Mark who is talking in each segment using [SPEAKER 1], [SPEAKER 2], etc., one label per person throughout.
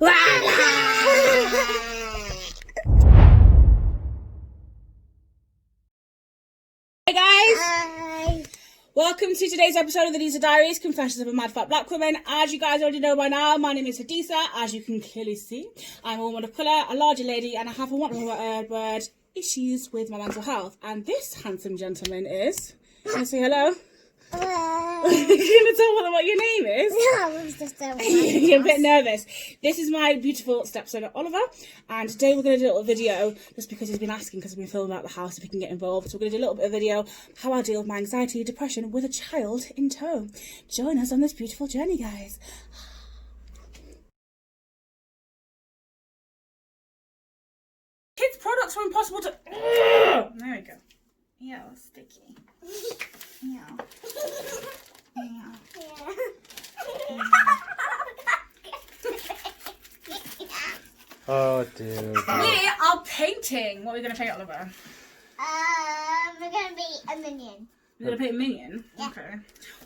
[SPEAKER 1] Hey guys! Welcome to today's episode of the Desa Diaries, Confessions of a Mad Fat Black Woman. As you guys already know by now, my name is Desa. As you can clearly see, I'm a woman of colour, a larger lady, and I have a wonderful word, issues with my mental health. And this handsome gentleman is... Can I say hello?
[SPEAKER 2] Hello.
[SPEAKER 1] You're going to tell them what your name is?
[SPEAKER 2] No, I was just
[SPEAKER 1] You're a bit nervous. This is my beautiful stepson Oliver, and today we're going to do a little video just because he's been asking, because we've been filming out the house, if he can get involved. So we're going to do a little bit of video how I deal with my anxiety and depression with a child in tow. Join us on this beautiful journey, guys. Kids' products are impossible to... There we go. Yeah, sticky. Yeah. Yeah.
[SPEAKER 3] Oh dear.
[SPEAKER 1] We are painting. What are we going to paint, Oliver?
[SPEAKER 2] We're gonna be a minion.
[SPEAKER 1] You're going to paint a minion?
[SPEAKER 2] Yeah.
[SPEAKER 1] Okay.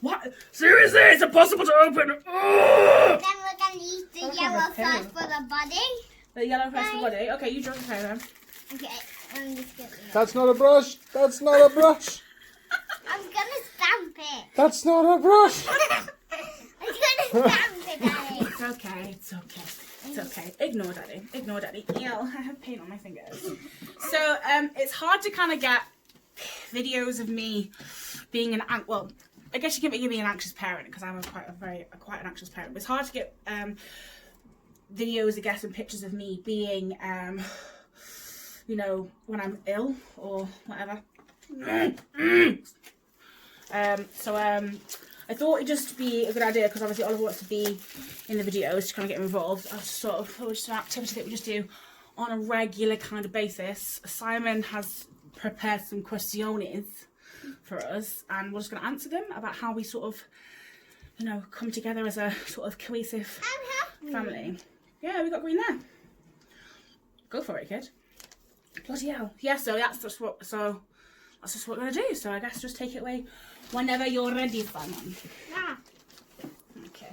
[SPEAKER 1] What? Seriously? It's impossible to open.
[SPEAKER 2] Then we're gonna use the yellow first for the body.
[SPEAKER 1] The yellow first for body. Okay, you draw the paper.
[SPEAKER 2] Okay, I'm just gonna.
[SPEAKER 3] That's not a brush. That's not a brush.
[SPEAKER 2] I'm gonna stamp it.
[SPEAKER 3] That's not a brush.
[SPEAKER 2] I'm gonna stamp it, Daddy.
[SPEAKER 1] It's okay. It's okay. It's okay. Ignore daddy. Ignore daddy. Ew, I have paint on my fingers. So, it's hard to kind of get videos of me being well, I guess you can be an anxious parent, because I'm quite an anxious parent. But it's hard to get videos, I guess, and pictures of me being, you know, when I'm ill or whatever. I thought it'd just be a good idea, because obviously Oliver wants to be in the videos to kind of get him involved. I thought it was just an activity that we just do on a regular kind of basis. Simon has prepared some questiones for us, and we're just going to answer them about how we sort of, you know, come together as a sort of cohesive family. Yeah, we got green there. Go for it, kid. Bloody hell. Yeah, so that's just what we're going to do. So I guess just take it away whenever you're ready, Simon.
[SPEAKER 2] Ah.
[SPEAKER 1] Okay.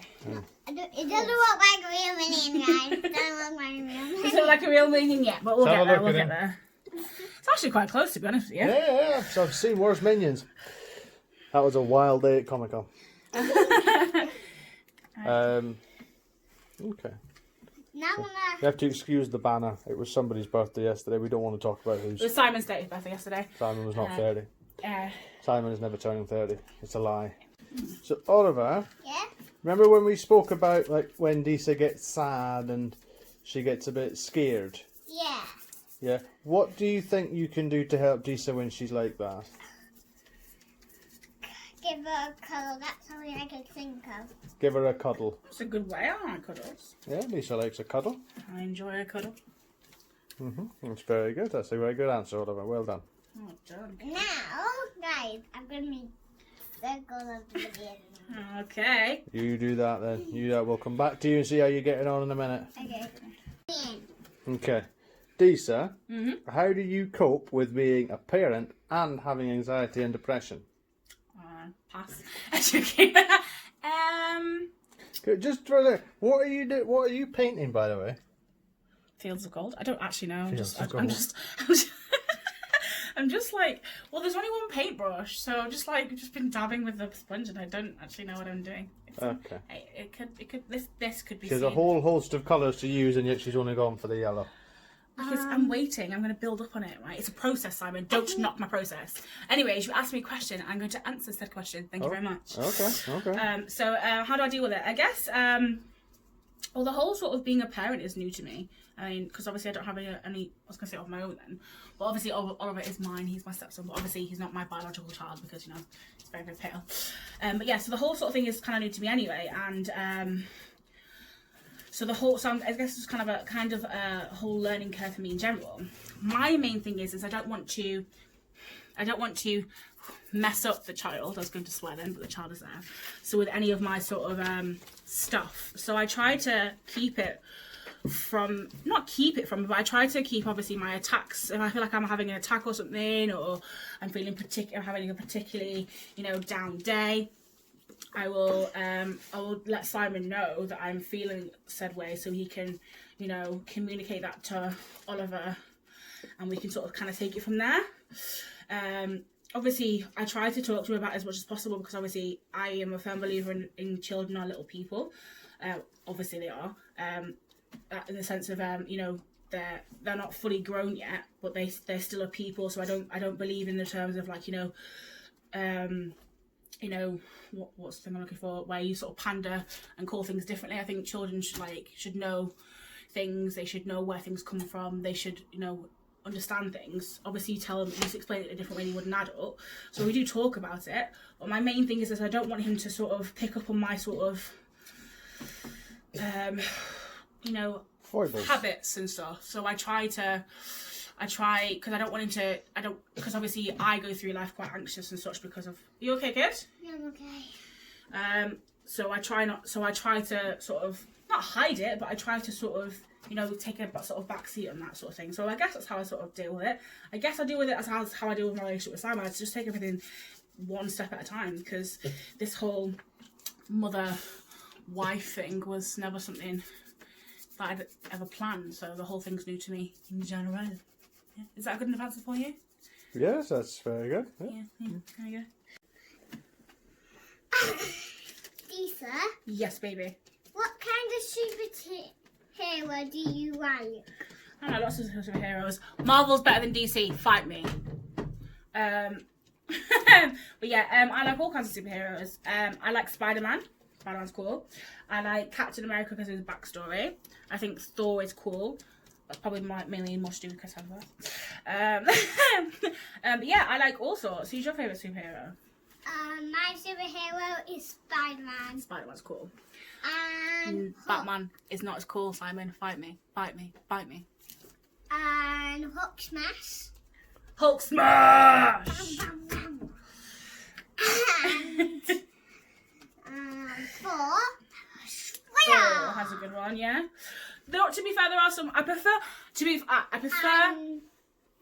[SPEAKER 2] It doesn't look like a real minion, guys. It doesn't look like a real minion.
[SPEAKER 1] Doesn't look like a real minion yet, but we'll
[SPEAKER 3] Have
[SPEAKER 1] get
[SPEAKER 3] a
[SPEAKER 1] there.
[SPEAKER 3] look
[SPEAKER 1] We'll
[SPEAKER 3] at
[SPEAKER 1] get
[SPEAKER 3] him.
[SPEAKER 1] there. It's actually quite close, to be honest with you.
[SPEAKER 3] Yeah. So I've seen worse minions. That was a wild day at Comic Con. Okay.
[SPEAKER 2] Now I'm gonna.
[SPEAKER 3] You have to excuse the banner. It was somebody's birthday yesterday. We don't want to talk about
[SPEAKER 1] It
[SPEAKER 3] whose.
[SPEAKER 1] was Simon's day birthday yesterday.
[SPEAKER 3] Simon was not 30.
[SPEAKER 1] Uh,
[SPEAKER 3] Simon is never turning 30. It's a lie. So Oliver,
[SPEAKER 2] Yeah.
[SPEAKER 3] remember when we spoke about like when Desa gets sad and she gets a bit scared?
[SPEAKER 2] Yeah.
[SPEAKER 3] Yeah. What do you think you can do to help Desa when she's like that?
[SPEAKER 2] Give her a colour. That's something I can think of.
[SPEAKER 3] Give her a cuddle.
[SPEAKER 1] it's a good way. I like cuddles.
[SPEAKER 3] Yeah, Desa likes a cuddle.
[SPEAKER 1] I enjoy a cuddle.
[SPEAKER 3] That's very good. That's a very good answer, Oliver. Well done.
[SPEAKER 1] Oh, done.
[SPEAKER 2] Now, guys, I'm gonna make circles of the minion.
[SPEAKER 1] Okay.
[SPEAKER 3] You do that then. You do that. We'll come back to you and see how you're getting on in a minute.
[SPEAKER 2] Okay. Minion.
[SPEAKER 3] Okay. Desa, how do you cope with being a parent and having anxiety and depression?
[SPEAKER 1] Pass. Okay.
[SPEAKER 3] Good, just for the, what are you do? What are you painting, by the way?
[SPEAKER 1] Fields of gold. I don't actually know.
[SPEAKER 3] Fields of
[SPEAKER 1] I'm
[SPEAKER 3] gold.
[SPEAKER 1] I'm just like, well, there's only one paintbrush, so I've just been dabbing with the sponge, and I don't actually know what I'm doing.
[SPEAKER 3] Okay.
[SPEAKER 1] This could be.
[SPEAKER 3] She has a
[SPEAKER 1] seen.
[SPEAKER 3] whole host of colours to use, and yet she's only gone for the yellow.
[SPEAKER 1] Because I'm waiting. I'm going to build up on it, right? It's a process, Simon. Don't knock my process. Anyways, you asked me a question. I'm going to answer said question. Thank you very much.
[SPEAKER 3] Okay.
[SPEAKER 1] So how do I deal with it? I guess, well, the whole sort of being a parent is new to me. I mean, because obviously I don't have any, I was going to say of my own then. But obviously Oliver is mine. He's my stepson. But obviously he's not my biological child because, you know, he's very, very pale. But yeah, so the whole sort of thing is kind of new to me anyway. And so I guess it's kind of a whole learning curve for me in general. My main thing is I don't want to mess up the child. I was going to swear then, but the child is there. So with any of my sort of stuff. So I try to keep it from, not keep it from, but I try to keep obviously my attacks. If I feel like I'm having an attack or something, or I'm feeling having a particularly, you know, down day, I will let Simon know that I'm feeling said way, so he can, you know, communicate that to Oliver, and we can sort of kind of take it from there. Obviously, I try to talk to him about it as much as possible, because obviously I am a firm believer in children are little people. Obviously they are, in the sense of you know, they're not fully grown yet, but they're still a people. So I don't believe in the terms of like, you know, what's the thing I'm looking for, where you sort of pander and call things differently. I think children should know things. They should know where things come from. They should, you know, understand things. Obviously you tell them, you just explain it in a different way than you would an adult. So we do talk about it, but my main thing is I don't want him to sort of pick up on my sort of you know, foibles, habits and stuff. So I try, because I don't want him to, because obviously I go through life quite anxious and such because of, you okay, kid?
[SPEAKER 2] Yeah, I'm okay.
[SPEAKER 1] So I try to sort of, not hide it, but I try to sort of, you know, take a sort of backseat on that sort of thing. So I guess that's how I sort of deal with it. I guess I deal with it as how I deal with my relationship with Simon. I just take everything one step at a time, because this whole mother-wife thing was never something that I'd ever planned. So the whole thing's new to me in general. Yeah. Is that a good enough answer for you?
[SPEAKER 3] Yes, that's very good.
[SPEAKER 1] Yeah. There you go.
[SPEAKER 2] Lisa?
[SPEAKER 1] Yes, baby.
[SPEAKER 2] What kind of superhero do you like?
[SPEAKER 1] I don't know, lots of superheroes. Marvel's better than DC. Fight me. But yeah, I like all kinds of superheroes. I like Spider-Man. Spider-Man's cool. I like Captain America because of his backstory. I think Thor is cool. That's probably mainly more to do with Chris Hemsworth. But yeah, I like all sorts. Who's your favourite superhero?
[SPEAKER 2] My superhero is Spider-Man.
[SPEAKER 1] Spider-Man's cool.
[SPEAKER 2] And
[SPEAKER 1] Batman is not as cool, Simon. Fight me. Bite me. Bite me.
[SPEAKER 2] And Hulk Smash.
[SPEAKER 1] Hulk Smash!
[SPEAKER 2] Bam, bam, bam. And Thor.
[SPEAKER 1] Thor has a good one, yeah. Though, to be fair, there are some. I prefer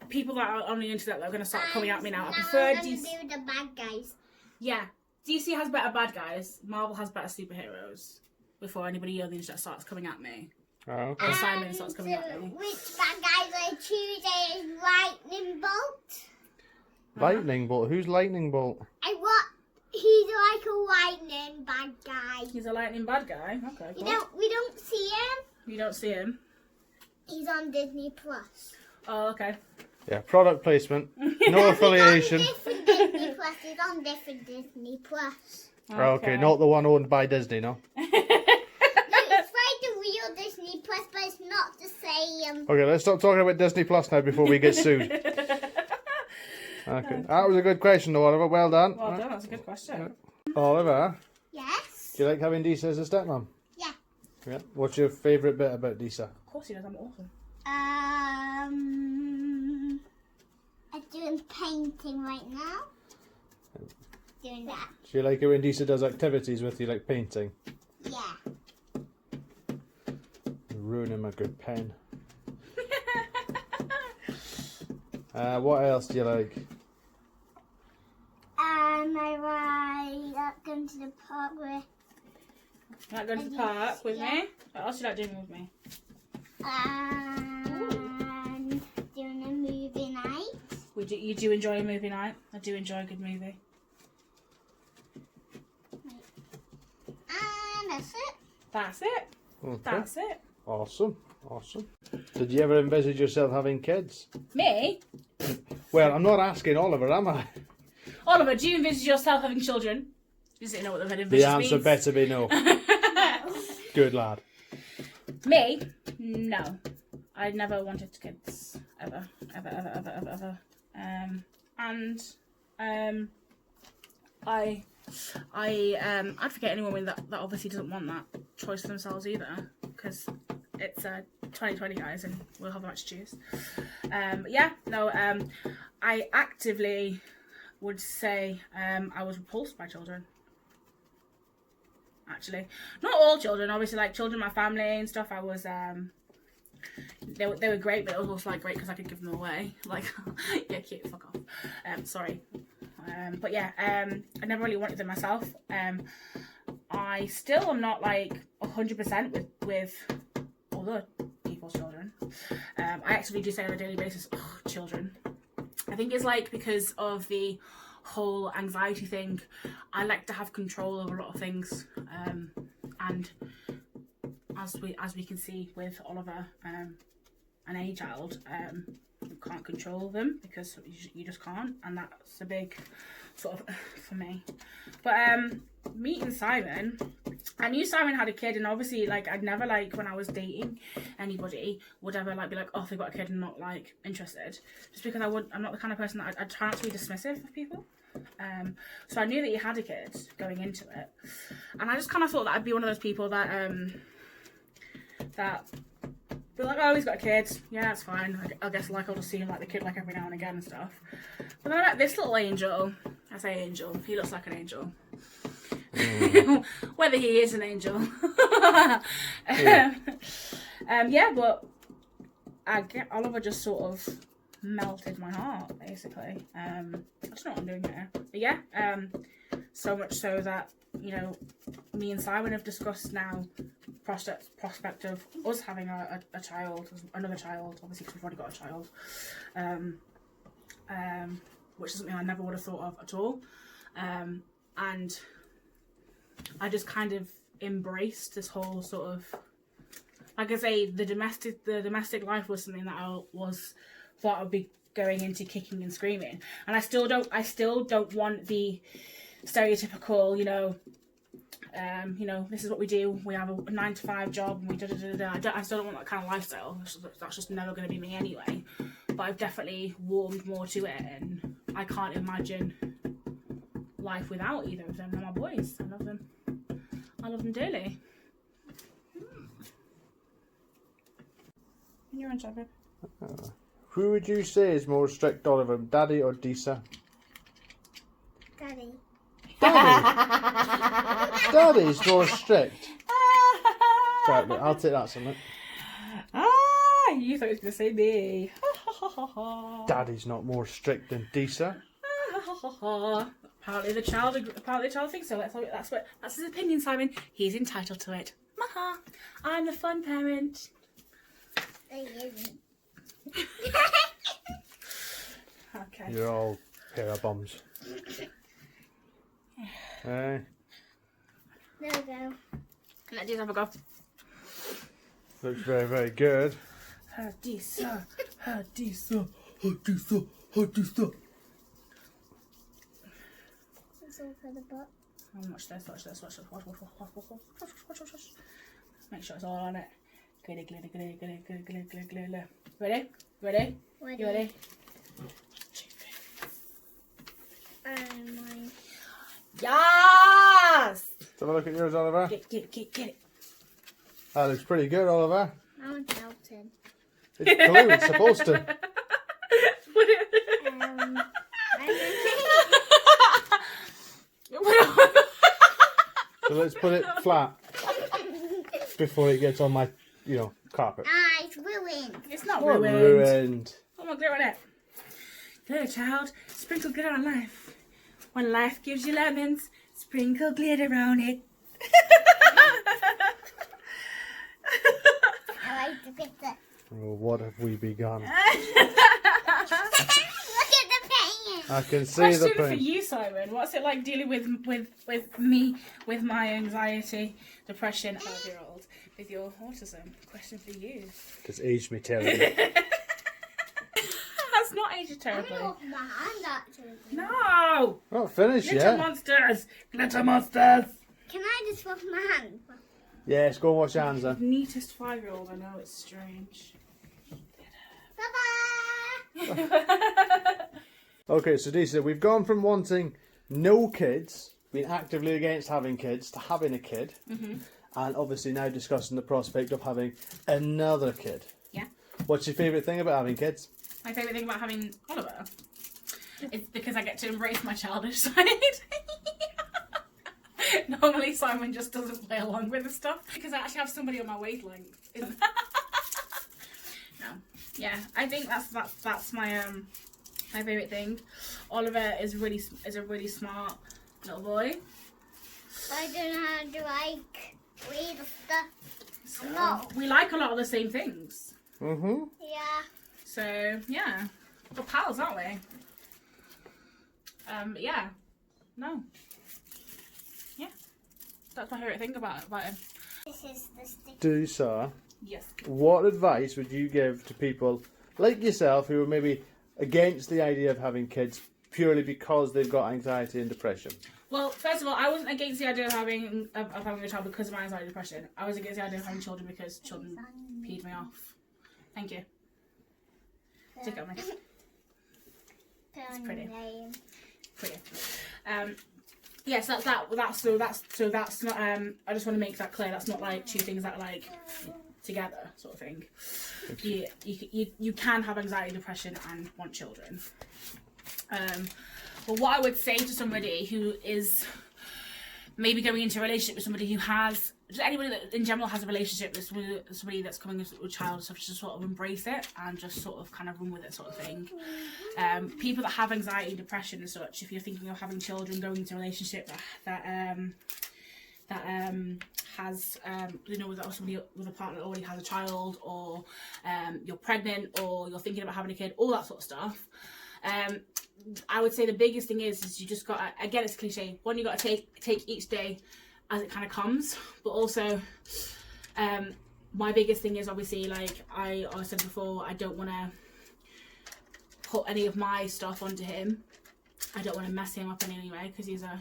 [SPEAKER 1] people that are only into that are going to start coming at me now. I prefer DC.
[SPEAKER 2] Do the bad guys.
[SPEAKER 1] Yeah, DC has better bad guys. Marvel has better superheroes. Before anybody on the internet starts coming at me.
[SPEAKER 3] Oh, okay.
[SPEAKER 1] Or Simon starts coming at me.
[SPEAKER 2] Which bad guys I choose is Lightning Bolt.
[SPEAKER 3] Lightning Bolt? Who's Lightning Bolt?
[SPEAKER 2] He's like a lightning bad guy.
[SPEAKER 1] He's a lightning bad guy. Okay, cool.
[SPEAKER 2] We don't see him.
[SPEAKER 1] You don't see him.
[SPEAKER 2] He's on Disney Plus.
[SPEAKER 1] Oh, okay.
[SPEAKER 3] Yeah, product placement. No affiliation.
[SPEAKER 2] He's on different Disney Plus. He's on different Disney Plus.
[SPEAKER 3] Okay, not the one owned by Disney, no?
[SPEAKER 2] No, it's like the real Disney Plus, but it's not the same.
[SPEAKER 3] Okay, let's stop talking about Disney Plus now before we get sued. Okay, that was a good question though, Oliver. Well done.
[SPEAKER 1] Well done, that's a good question.
[SPEAKER 3] Oliver,
[SPEAKER 2] Yes?
[SPEAKER 3] do you like having Disa as a stepmom?
[SPEAKER 2] Yeah.
[SPEAKER 3] Yeah. What's your favourite bit about Disa?
[SPEAKER 1] Of course he does, I'm awesome.
[SPEAKER 2] I'm doing painting right now. Doing that.
[SPEAKER 3] Do you like it when Disa does activities with you, like painting?
[SPEAKER 2] Yeah.
[SPEAKER 3] You're ruining my good pen. What else do you like?
[SPEAKER 2] I like going to the park with.
[SPEAKER 1] You like going to the park with me? What else do you like doing with me?
[SPEAKER 2] And doing a movie night.
[SPEAKER 1] You do enjoy a movie night? I do enjoy a good movie.
[SPEAKER 2] And that's it.
[SPEAKER 1] That's it.
[SPEAKER 3] Okay.
[SPEAKER 1] That's it.
[SPEAKER 3] Awesome. Awesome. Did you ever envisage yourself having kids?
[SPEAKER 1] Me?
[SPEAKER 3] Well, I'm not asking Oliver, am I?
[SPEAKER 1] Oliver, do you envisage yourself having children? Does it know what the word
[SPEAKER 3] The
[SPEAKER 1] envisage
[SPEAKER 3] answer
[SPEAKER 1] means?
[SPEAKER 3] better be no. Good lad.
[SPEAKER 1] Me? No. I never wanted kids. Ever. I'd forget any woman that obviously doesn't want that choice for themselves either, because it's 2020, guys, and we'll have a lot to choose. I actively would say I was repulsed by children. Actually, not all children, obviously, like children in my family and stuff. I was they were great, but it was also like great because I could give them away. Like, yeah, cute, fuck off. Sorry. But yeah, I never really wanted them myself. I still am not like 100% with other people's children. I actually do say on a daily basis, children. I think it's like because of the whole anxiety thing, I like to have control over a lot of things. And as we can see with Oliver, and a child, you can't control them because you just can't, and that's a big sort of for me. But meeting Simon, I knew Simon had a kid, and obviously like I'd never, like when I was dating anybody, would ever like be like, oh, they've got a kid and not like interested, just because I'm not the kind of person that I try not to be dismissive of people. So I knew that he had a kid going into it, and I just kind of thought that I'd be one of those people that be like, oh, he's got a kid, yeah, that's fine. I guess like I'll just see him like the kid like every now and again and stuff. But then I met this little angel. I say angel, he looks like an angel. Whether he is an angel. Yeah, but Oliver just sort of melted my heart, basically. I don't know what I'm doing here. But yeah, so much so that, you know, me and Simon have discussed now prospect of us having a child, another child, obviously because we've already got a child, which is something I never would have thought of at all, and I just kind of embraced this whole sort of, like I say, the domestic life was something that I thought I'd be going into kicking and screaming, and I still don't want the stereotypical, you know, this is what we do. We have a 9-to-5 job, and we da da da da. I still don't want that kind of lifestyle. That's just never going to be me anyway. But I've definitely warmed more to it, and I can't imagine life without either of them. They're my boys. I love them. I love them dearly. You're on, babe.
[SPEAKER 3] Who would you say is more strict, Oliver, Daddy or Desa?
[SPEAKER 2] Daddy.
[SPEAKER 3] Daddy's more strict. Right, but I'll take that, something.
[SPEAKER 1] You thought he was going to say me.
[SPEAKER 3] Daddy's not more strict than Desa.
[SPEAKER 1] Apparently the child thinks so. That's his opinion, Simon. He's entitled to it. Maha, I'm the fun parent.
[SPEAKER 2] I isn't.
[SPEAKER 1] Okay.
[SPEAKER 3] You're all pair of bums.
[SPEAKER 2] There we go.
[SPEAKER 1] Let's have a go.
[SPEAKER 3] Looks very, very good.
[SPEAKER 1] Desa.
[SPEAKER 2] It's all for the book.
[SPEAKER 1] Watch this. Make sure it's all on it. Glitter. Ready? You ready?
[SPEAKER 2] Mine.
[SPEAKER 1] Yes!
[SPEAKER 3] Let's have a look at yours, Oliver.
[SPEAKER 1] Get it.
[SPEAKER 3] That looks pretty good, Oliver.
[SPEAKER 2] I want melted.
[SPEAKER 3] It's glue, it's supposed to. So let's put it flat before it gets on my, carpet.
[SPEAKER 2] It's ruined.
[SPEAKER 1] It's not
[SPEAKER 3] Not
[SPEAKER 1] ruined.
[SPEAKER 3] ruined.
[SPEAKER 1] Put more glitter on it. Glitter, child. Sprinkle glitter on life. When life gives you lemons, sprinkle glitter on it.
[SPEAKER 2] I like the picture.
[SPEAKER 3] Oh, what have we begun?
[SPEAKER 2] Look at the paint.
[SPEAKER 3] I can see
[SPEAKER 1] Question
[SPEAKER 3] the
[SPEAKER 1] for
[SPEAKER 3] paint.
[SPEAKER 1] you, Simon. What's it like dealing with me, with my anxiety, depression, 5-year-old, with your autism? Question for you.
[SPEAKER 3] It's aged me terribly.
[SPEAKER 1] That's not aged
[SPEAKER 2] I'm
[SPEAKER 1] terribly.
[SPEAKER 2] gonna open my hand actually.
[SPEAKER 1] No!
[SPEAKER 3] Not finished
[SPEAKER 1] Glitter
[SPEAKER 3] yet.
[SPEAKER 1] monsters! Glitter monsters!
[SPEAKER 2] Can I just wash my hand?
[SPEAKER 3] Yes, go and wash your hands then.
[SPEAKER 1] Neatest 5-year-old, I know, it's strange.
[SPEAKER 2] Bye-bye.
[SPEAKER 3] Okay, so Desa, we've gone from wanting no kids, being actively against having kids, to having a kid.
[SPEAKER 1] Mm-hmm.
[SPEAKER 3] And obviously now discussing the prospect of having another kid.
[SPEAKER 1] Yeah.
[SPEAKER 3] What's your favourite thing about having kids?
[SPEAKER 1] My favourite thing about having Oliver is because I get to embrace my childish side. Normally Simon just doesn't play along with the stuff because I actually have somebody on my wavelength. yeah, I think that's my my favourite thing. Oliver is a really smart little boy.
[SPEAKER 2] I don't know how to like read stuff.
[SPEAKER 1] So
[SPEAKER 2] No.
[SPEAKER 1] we like a lot of the same things.
[SPEAKER 3] Mm-hmm.
[SPEAKER 2] Yeah.
[SPEAKER 1] So yeah, we're pals, aren't we? Yeah. No. Yeah. That's my favourite thing about him.
[SPEAKER 2] This is the stick.
[SPEAKER 3] Desa,
[SPEAKER 1] Yes.
[SPEAKER 3] what advice would you give to people like yourself who are maybe against the idea of having kids purely because they've got anxiety and depression?
[SPEAKER 1] Well, first of all, I wasn't against the idea of having a child because of my anxiety and depression. I was against the idea of having children because children peed me off. Thank you. Take it on me. It's pretty. Pretty. Yes, that's not. I just want to make that clear. That's not like two things that are like together, sort of thing. You can have anxiety, depression, and want children. But what I would say to somebody who is maybe going into a relationship with somebody who has, just anybody that in general has a relationship with somebody that's coming with a child and stuff, just sort of embrace it and just sort of kind of run with it, sort of thing. People that have anxiety, depression and such, if you're thinking of having children, going into a relationship that has with somebody with a partner that already has a child, or you're pregnant, or you're thinking about having a kid, all that sort of stuff. I would say the biggest thing is you just got to, again, it's cliche, one, you got to take each day as it kind of comes, but also my biggest thing is obviously, like I said before, I don't want to put any of my stuff onto him. I don't want to mess him up in any way because he's a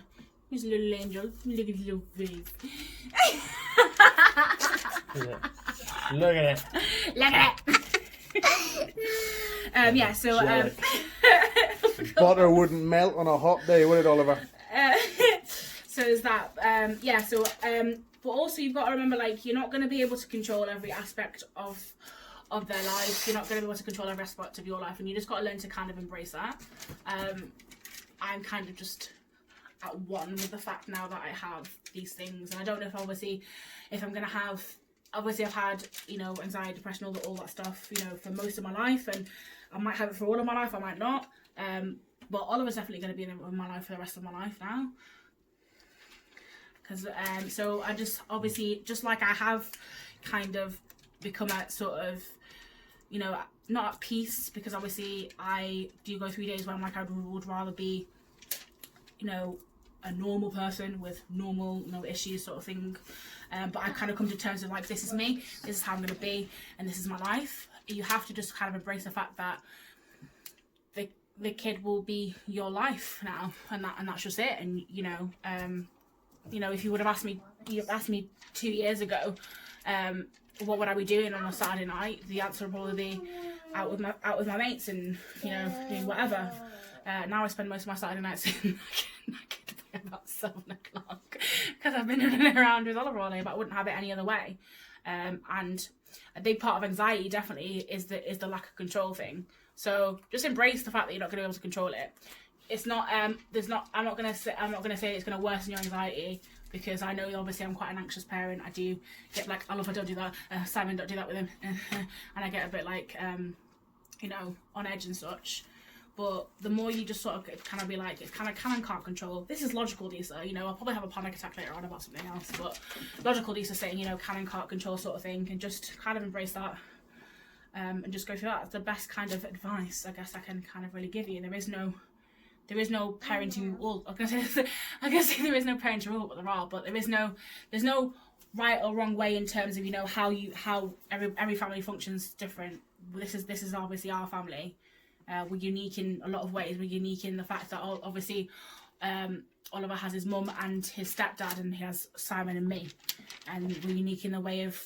[SPEAKER 1] little angel. Look at his little face.
[SPEAKER 3] Look at it.
[SPEAKER 1] Look at it. Yeah, so
[SPEAKER 3] Butter wouldn't melt on a hot day, would it, Oliver?
[SPEAKER 1] So is that but also you've got to remember, like, you're not going to be able to control every aspect of their life. You're not going to be able to control every aspect of your life, and you just got to learn to kind of embrace that. I'm kind of just at one with the fact now that I have these things, and I don't know if obviously if I'm going to have, obviously I've had, anxiety, depression, all that stuff, for most of my life, and I might have it for all of my life, I might not. But Oliver's definitely going to be in my life for the rest of my life now. Because so I just, obviously, just like I have kind of become at sort of, not at peace, because obviously I do go through days where I'm like, I would rather be, a normal person with normal, issues, sort of thing. But I kind of come to terms with, like, this is me, this is how I'm going to be, and this is my life. You have to just kind of embrace the fact that the kid will be your life now, and that's just it. And if you would have asked me 2 years ago, what would I be doing on a Saturday night? The answer would probably be out with my mates and doing whatever. Now I spend most of my Saturday nights in about 7 o'clock because I've been running around with Oliver all day, but I wouldn't have it any other way. And a big part of anxiety definitely is the lack of control thing. So just embrace the fact that you're not going to be able to control it. It's not I'm not going to say it's going to worsen your anxiety, because I know obviously I'm quite an anxious parent. I do get like, Oliver, don't do that, Simon, don't do that with him, and I get a bit like on edge and such. But the more you just sort of kind of be like, it's kind of can and can't control. This is logical, Desa. I'll probably have a panic attack later on about something else. But logical Desa saying, can and can't control sort of thing, and just kind of embrace that, and just go through that. It's the best kind of advice I guess I can kind of really give you. There is no parenting rule. I can say there is no parenting rule, but there are. But there's no right or wrong way in terms of how every family functions different. This is obviously our family. We're unique in a lot of ways. We're unique in the fact that obviously Oliver has his mum and his stepdad, and he has Simon and me. And we're unique in the way of,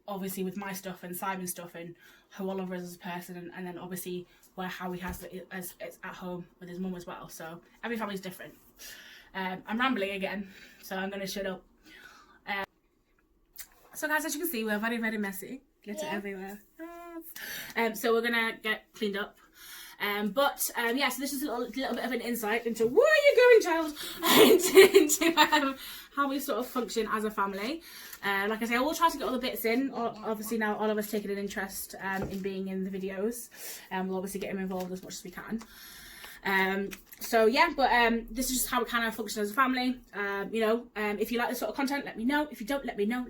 [SPEAKER 1] obviously with my stuff and Simon's stuff and who Oliver is as a person, and then obviously how he has it as at home with his mum as well. So every family's different. I'm rambling again, so I'm going to shut up. So guys, as you can see, we're very, very messy. Glitter everywhere. So we're gonna get cleaned up. Yeah, so this is a little bit of an insight into where are you going, child, into how we sort of function as a family. Like I say, I will try to get all the bits in. Obviously now all of us taking an interest in being in the videos, we'll obviously get them involved as much as we can. So yeah, but this is just how we kind of function as a family. You know, if you like this sort of content, let me know. If you don't, let me know.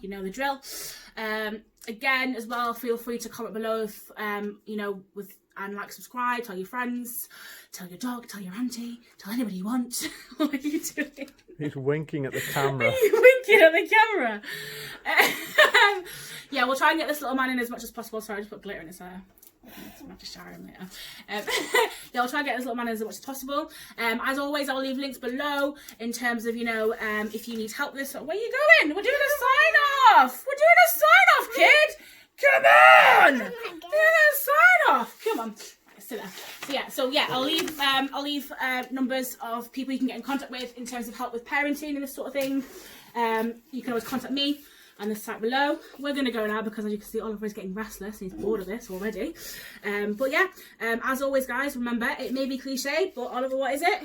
[SPEAKER 1] You know the drill. Again, as well, feel free to comment below if you know, and like, subscribe, tell your friends, tell your dog, tell your auntie, tell anybody you want. What are you doing?
[SPEAKER 3] He's winking at the camera.
[SPEAKER 1] Are you winking at the camera? Yeah, we'll try and get this little man in as much as possible. Sorry, I just put glitter in his hair. I'm have to shower him later. Yeah, I'll try and get this little man in as much as possible. As always, I'll leave links below in terms of, you know, if you need help with this. Where are you going? We're doing a sign off. We're doing a sign off, kid. Come on. We're doing a sign off. Come on. Right, so yeah, I'll leave numbers of people you can get in contact with in terms of help with parenting and this sort of thing. You can always contact me and the site below. We're going to go now because, as you can see, Oliver is getting restless. He's bored of this already. But yeah, as always, guys, remember, it may be cliche, but Oliver, what is it?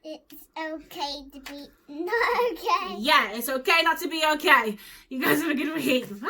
[SPEAKER 2] It's okay to be not okay.
[SPEAKER 1] Yeah, it's okay not to be okay. You guys have a good week. Bye.